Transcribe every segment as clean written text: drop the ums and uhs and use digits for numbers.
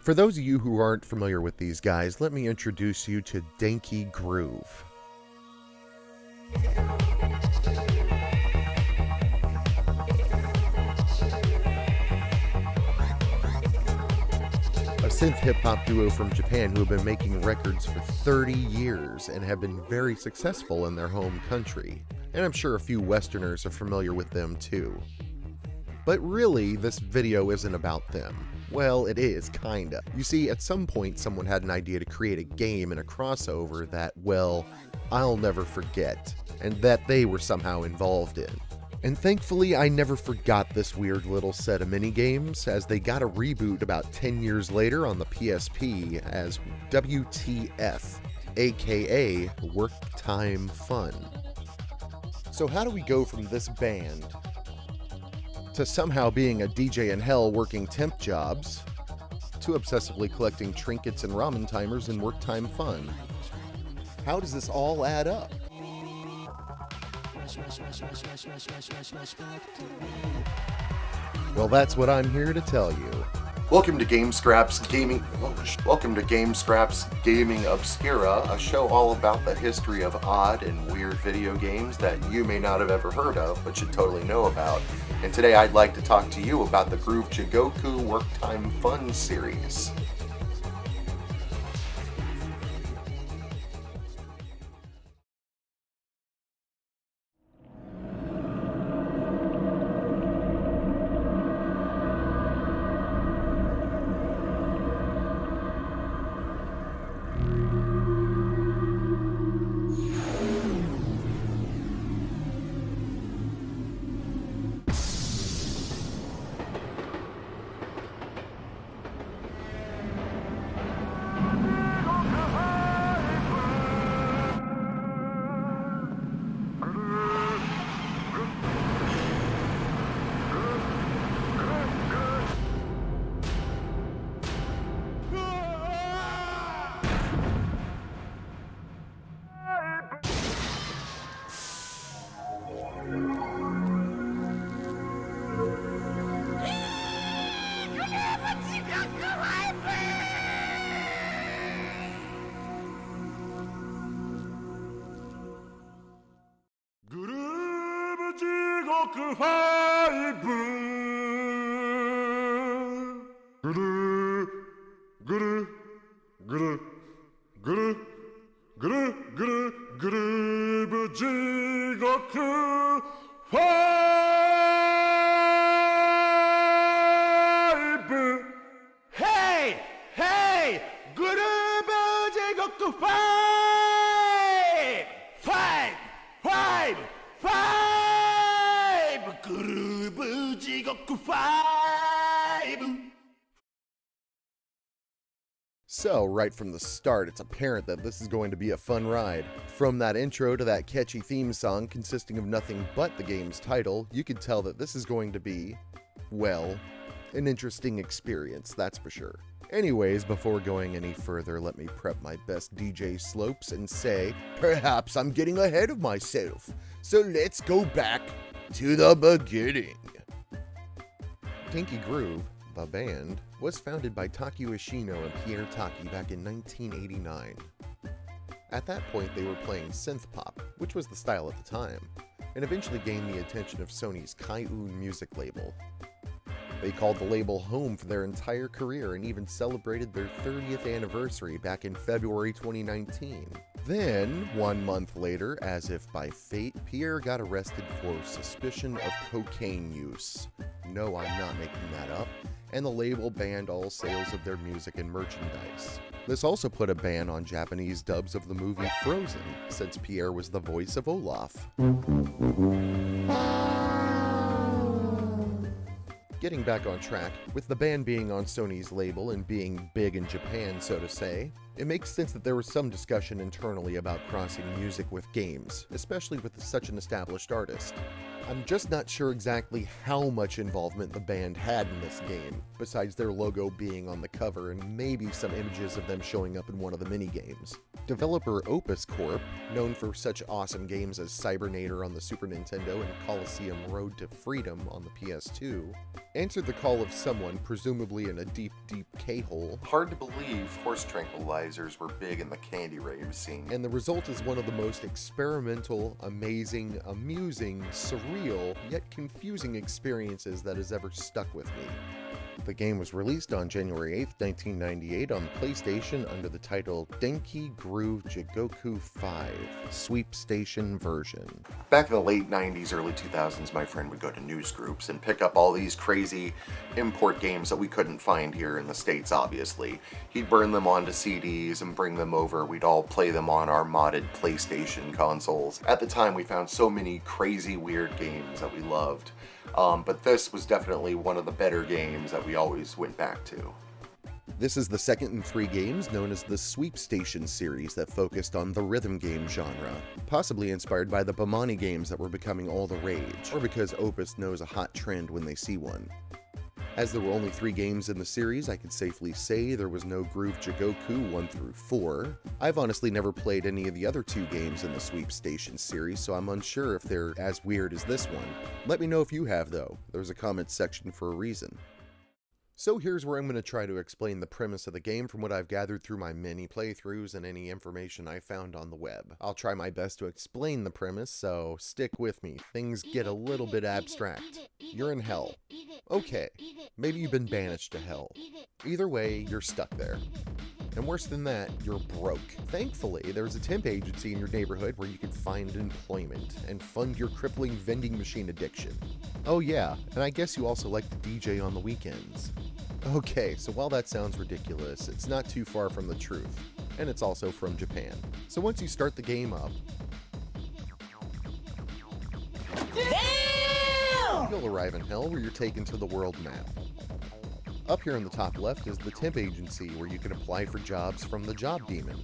For those of you who aren't familiar with these guys, let me introduce you to Denki Groove. A synth hip-hop duo from Japan who have been making records for 30 years and have been very successful in their home country. And I'm sure a few Westerners are familiar with them too. But really, this video isn't about them. Well, it is, kinda. You see, at some point someone had an idea to create a game and a crossover that, well, I'll never forget, and that they were somehow involved in. And thankfully, I never forgot this weird little set of minigames, as they got a reboot about 10 years later on the PSP as WTF, aka Work Time Fun. So how do we go from this band to somehow being a DJ in hell working temp jobs, to obsessively collecting trinkets and ramen timers and work time fun? How does this all add up? Well, that's what I'm here to tell you. Welcome to Game Scraps Gaming Obscura, a show all about the history of odd and weird video games that you may not have ever heard of, but should totally know about. And today I'd like to talk to you about the Groove Jigoku Work Time Fun series. Groove Jigoku 5. Hey! Hey! Groove Jigoku 5! 5! Groove Jigoku 5! So, right from the start, it's apparent that this is going to be a fun ride. From that intro to that catchy theme song consisting of nothing but the game's title, you can tell that this is going to be, well, an interesting experience, that's for sure. Anyways, before going any further, let me prep my best DJ slopes and say, perhaps I'm getting ahead of myself, so let's go back to the beginning. Denki Groove, the band, was founded by Takeo Ishino and Pierre Taki back in 1989. At that point, they were playing synth pop, which was the style at the time, and eventually gained the attention of Sony's Kai-Un music label. They called the label home for their entire career and even celebrated their 30th anniversary back in February 2019. Then, 1 month later, as if by fate, Pierre got arrested for suspicion of cocaine use. No, I'm not making that up. And the label banned all sales of their music and merchandise. This also put a ban on Japanese dubs of the movie Frozen, since Pierre was the voice of Olaf. Getting back on track, with the band being on Sony's label and being big in Japan, so to say, it makes sense that there was some discussion internally about crossing music with games, especially with such an established artist. I'm just not sure exactly how much involvement the band had in this game, besides their logo being on the cover and maybe some images of them showing up in one of the minigames. Developer Opus Corp, known for such awesome games as Cybernator on the Super Nintendo and Coliseum Road to Freedom on the PS2, answered the call of someone, presumably in a deep, deep K-hole. Hard to believe horse tranquilizers were big in the candy rave scene. And the result is one of the most experimental, amazing, amusing, surreal, yet confusing experiences that has ever stuck with me. The game was released on January 8th, 1998 on the PlayStation under the title Denki Groove Jigoku 5, Sweepstation version. Back in the late 90s, early 2000s, my friend would go to news groups and pick up all these crazy import games that we couldn't find here in the States, obviously. He'd burn them onto CDs and bring them over. We'd all play them on our modded PlayStation consoles. At the time, we found so many crazy, weird games that we loved. But this was definitely one of the better games that we always went back to. This is the second in 3 games known as the Sweepstation series that focused on the rhythm game genre, possibly inspired by the Bamani games that were becoming all the rage, or because Opus knows a hot trend when they see one. As there were only 3 games in the series, I could safely say there was no Groove Jigoku 1 through 4. I've honestly never played any of the other 2 games in the Sweepstation series, so I'm unsure if they're as weird as this one. Let me know if you have, though. There's a comment section for a reason. So here's where I'm going to try to explain the premise of the game from what I've gathered through my many playthroughs and any information I found on the web. I'll try my best to explain the premise, so stick with me. Things get a little bit abstract. You're in hell. Okay, maybe you've been banished to hell. Either way, you're stuck there. And worse than that, you're broke. Thankfully, there's a temp agency in your neighborhood where you can find employment and fund your crippling vending machine addiction. Oh yeah, and I guess you also like to DJ on the weekends. Okay, so while that sounds ridiculous, it's not too far from the truth. And it's also from Japan. So once you start the game up, you'll arrive in hell where you're taken to the world map. Up here in the top left is the temp agency where you can apply for jobs from the job demon.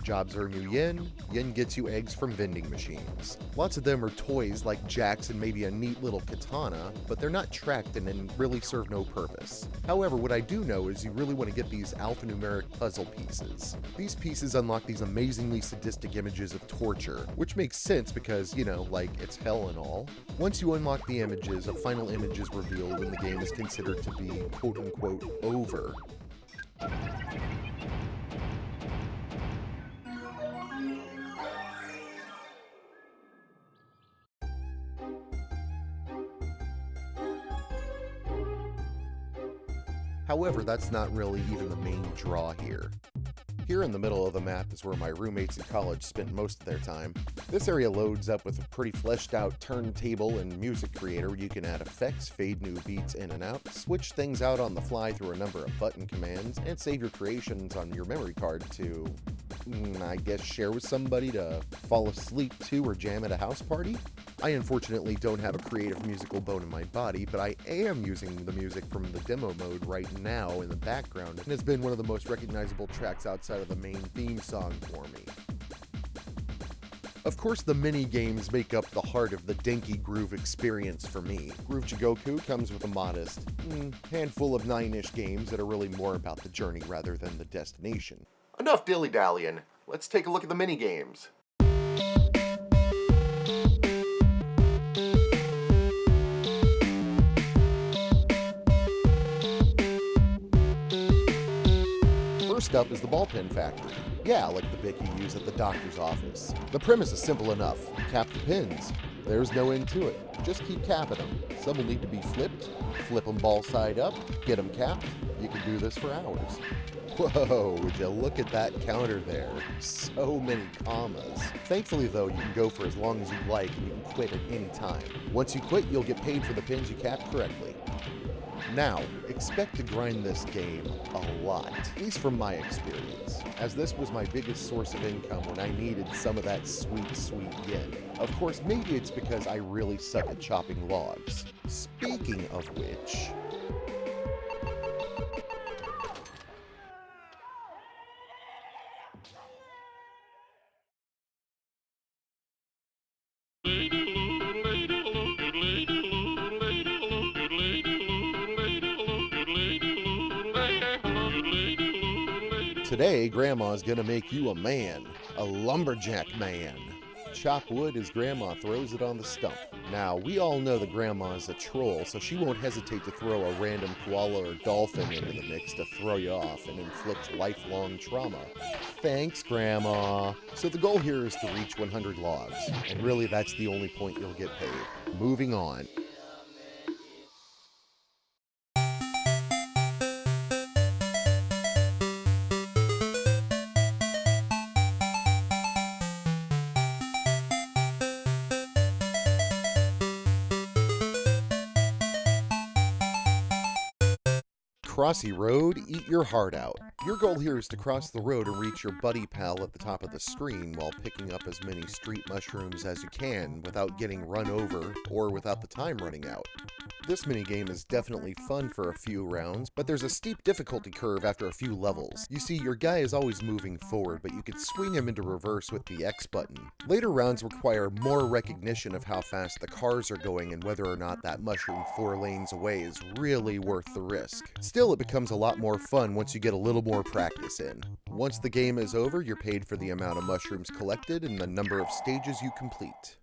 Jobs earn you yen, yen gets you eggs from vending machines. Lots of them are toys like jacks and maybe a neat little katana, but they're not tracked and really serve no purpose. However, what I do know is you really want to get these alphanumeric puzzle pieces. These pieces unlock these amazingly sadistic images of torture, which makes sense because, you know, like, it's hell and all. Once you unlock the images, a final image is revealed and the game is considered to be quote-unquote over. However, that's not really even the main draw here. Here in the middle of the map is where my roommates in college spent most of their time. This area loads up with a pretty fleshed out turntable and music creator where you can add effects, fade new beats in and out, switch things out on the fly through a number of button commands, and save your creations on your memory card to, I guess, share with somebody to fall asleep to or jam at a house party? I unfortunately don't have a creative musical bone in my body, but I am using the music from the demo mode right now in the background, and it's been one of the most recognizable tracks outside of the main theme song for me. Of course, the mini-games make up the heart of the Denki Groove experience for me. Groove Jigoku comes with a modest handful of 9-ish games that are really more about the journey rather than the destination. Enough dilly-dallying. Let's take a look at the mini-games. First up is the Ballpen Factory. Yeah, like the bit you use at the doctor's office. The premise is simple enough. Cap the pins. There's no end to it. Just keep capping them. Some will need to be flipped. Flip them ball side up. Get them capped. You can do this for hours. Whoa, would you look at that counter there? So many commas. Thankfully though, you can go for as long as you like and you can quit at any time. Once you quit, you'll get paid for the pins you capped correctly. Now, expect to grind this game a lot, at least from my experience, as this was my biggest source of income when I needed some of that sweet, sweet yen. Of course, maybe it's because I really suck at chopping logs. Speaking of which... Today, Grandma's gonna make you a man. A lumberjack man. Chop wood as Grandma throws it on the stump. Now, we all know that Grandma is a troll, so she won't hesitate to throw a random koala or dolphin into the mix to throw you off and inflict lifelong trauma. Thanks, Grandma. So the goal here is to reach 100 logs, and really that's the only point you'll get paid. Moving on. Crossy Road, eat your heart out. Your goal here is to cross the road and reach your buddy pal at the top of the screen while picking up as many street mushrooms as you can without getting run over or without the time running out. This minigame is definitely fun for a few rounds, but there's a steep difficulty curve after a few levels. You see, your guy is always moving forward, but you could swing him into reverse with the X button. Later rounds require more recognition of how fast the cars are going and whether or not that mushroom 4 lanes away is really worth the risk. Still, it becomes a lot more fun once you get a little more practice in. Once the game is over, you're paid for the amount of mushrooms collected and the number of stages you complete.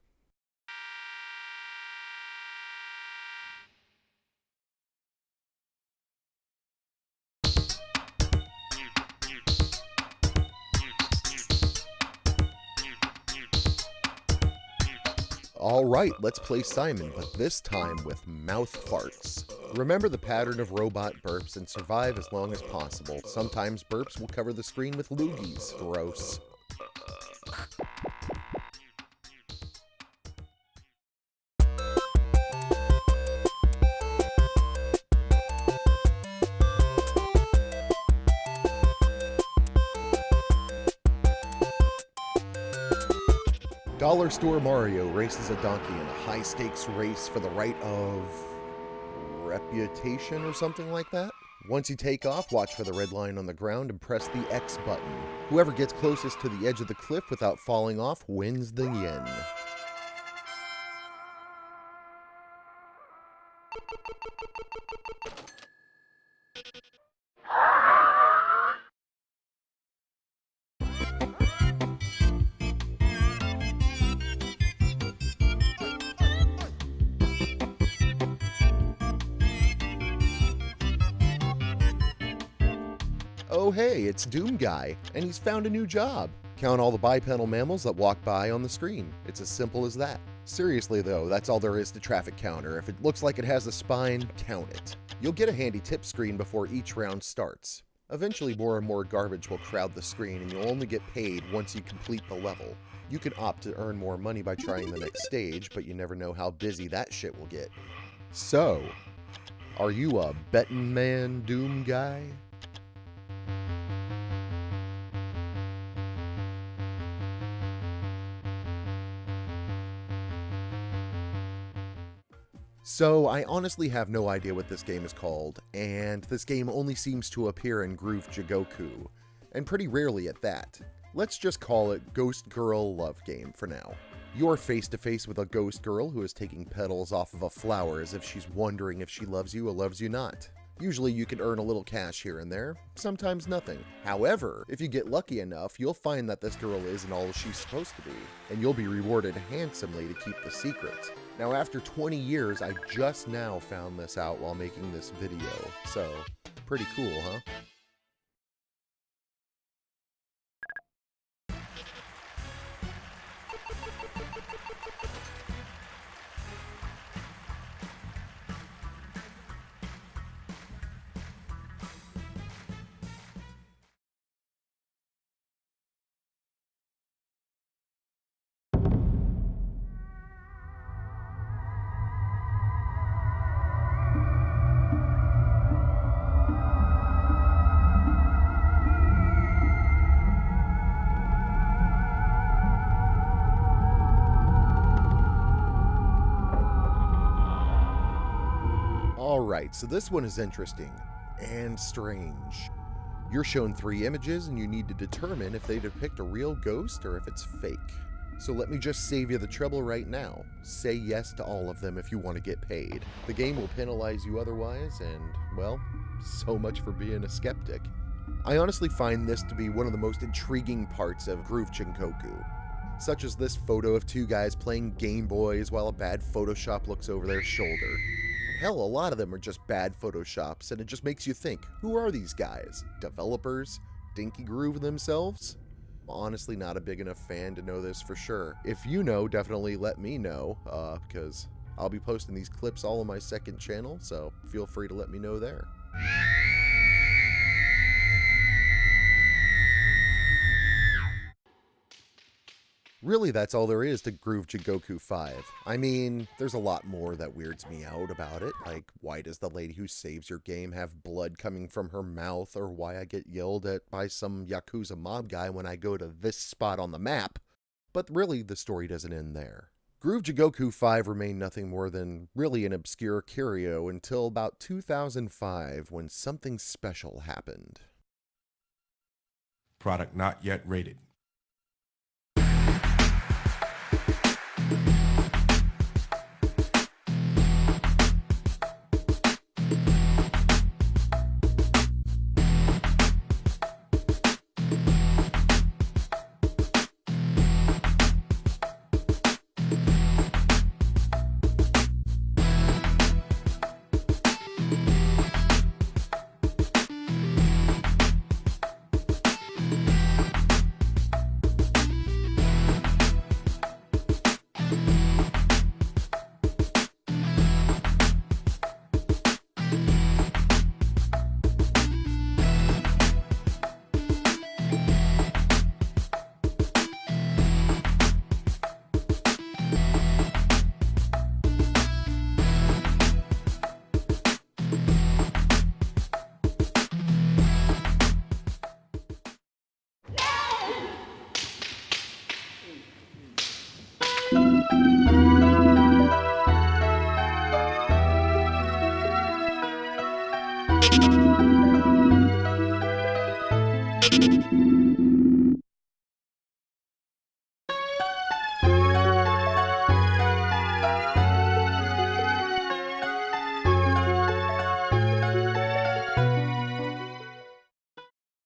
Alright, let's play Simon, but this time with mouth farts. Remember the pattern of robot burps and survive as long as possible. Sometimes burps will cover the screen with loogies. Gross. Dollar Store Mario races a donkey in a high-stakes race for the right of reputation or something like that. Once you take off, watch for the red line on the ground and press the X button. Whoever gets closest to the edge of the cliff without falling off wins the yen. Oh hey, it's Doom Guy, and he's found a new job. Count all the bipedal mammals that walk by on the screen. It's as simple as that. Seriously though, that's all there is to traffic counter. If it looks like it has a spine, count it. You'll get a handy tip screen before each round starts. Eventually more and more garbage will crowd the screen and you'll only get paid once you complete the level. You can opt to earn more money by trying the next stage, but you never know how busy that shit will get. So, are you a bettin' man, Doom Guy? So, I honestly have no idea what this game is called, and this game only seems to appear in Groove Jigoku, and pretty rarely at that. Let's just call it Ghost Girl Love Game for now. You're face to face with a ghost girl who is taking petals off of a flower as if she's wondering if she loves you or loves you not. Usually you can earn a little cash here and there, sometimes nothing. However, if you get lucky enough, you'll find that this girl isn't all she's supposed to be, and you'll be rewarded handsomely to keep the secret. Now after 20 years, I just now found this out while making this video, so pretty cool, huh? Alright, so this one is interesting and strange. You're shown 3 images and you need to determine if they depict a real ghost or if it's fake. So let me just save you the trouble right now. Say yes to all of them if you want to get paid. The game will penalize you otherwise, and, well, so much for being a skeptic. I honestly find this to be one of the most intriguing parts of Groove Jigoku, such as this photo of two guys playing Game Boys while a bad Photoshop looks over their shoulder. Hell, a lot of them are just bad Photoshops, and it just makes you think, who are these guys? Developers? Denki Groove themselves? I'm honestly not a big enough fan to know this for sure. If you know, definitely let me know, because I'll be posting these clips all on my second channel, so feel free to let me know there. Really, that's all there is to Groove Jigoku 5. I mean, there's a lot more that weirds me out about it, like why does the lady who saves your game have blood coming from her mouth, or why I get yelled at by some Yakuza mob guy when I go to this spot on the map. But really, the story doesn't end there. Groove Jigoku 5 remained nothing more than really an obscure curio until about 2005 when something special happened. Product not yet rated.